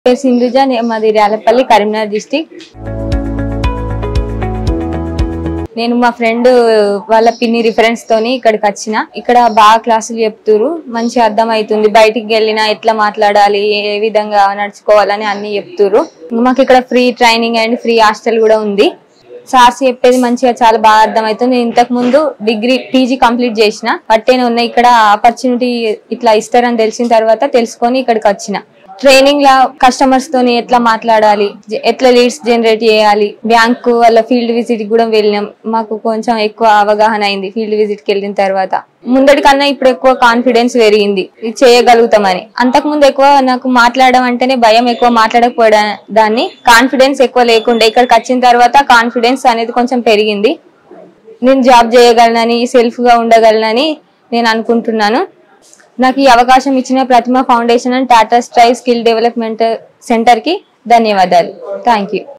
సింధుజ, మాది ర్యాలపల్లి, కరీంనగర్ డిస్ట్రిక్ట్. నేను మా ఫ్రెండ్ వాళ్ళ పిన్ని రిఫరెన్స్ తోని ఇక్కడికి వచ్చిన. ఇక్కడ బాగా క్లాసులు చెప్తురు, మంచి అర్థం అవుతుంది. బయటికి వెళ్ళినా ఎట్లా మాట్లాడాలి, ఏ విధంగా నడుచుకోవాలని అన్ని చెప్తురు. మాకు ఇక్కడ free training and free hostel కూడా ఉంది. సార్స్ చెప్పేది మంచిగా చాలా బాగా అర్థం అవుతుంది. ఇంతకు ముందు డిగ్రీ పీజీ కంప్లీట్ చేసిన, పట్టేనే ఉన్నాయి. ఇక్కడ ఆపర్చునిటీ ఇట్లా ఇస్తారని తెలిసిన తర్వాత తెలుసుకొని ఇక్కడికి వచ్చిన. ట్రైనింగ్ లా కస్టమర్స్ తోని ఎట్లా మాట్లాడాలి, ఎట్లా లీడ్స్ జనరేట్ చేయాలి, బ్యాంకు వాళ్ళ ఫీల్డ్ విజిట్ కూడా వెళ్ళినాం. మాకు కొంచెం ఎక్కువ అవగాహన అయింది ఫీల్డ్ విజిట్ కి వెళ్ళిన తర్వాత. ముందటి కన్నా ఇప్పుడు ఎక్కువ కాన్ఫిడెన్స్ పెరిగింది, ఇది చేయగలుగుతామని. అంతకు ముందు ఎక్కువ నాకు మాట్లాడడం అంటేనే భయం, ఎక్కువ మాట్లాడకపోవడం దాన్ని. కాన్ఫిడెన్స్ ఎక్కువ లేకుండే, ఇక్కడికి వచ్చిన తర్వాత కాన్ఫిడెన్స్ అనేది కొంచెం పెరిగింది. నేను జాబ్ చేయగలనని, సెల్ఫ్ గా ఉండగలనని నేను అనుకుంటున్నాను. నాకు ఈ అవకాశం ఇచ్చిన Pratima foundation and Tata strive skill development centre కి ధన్యవాదాలు. Thank you.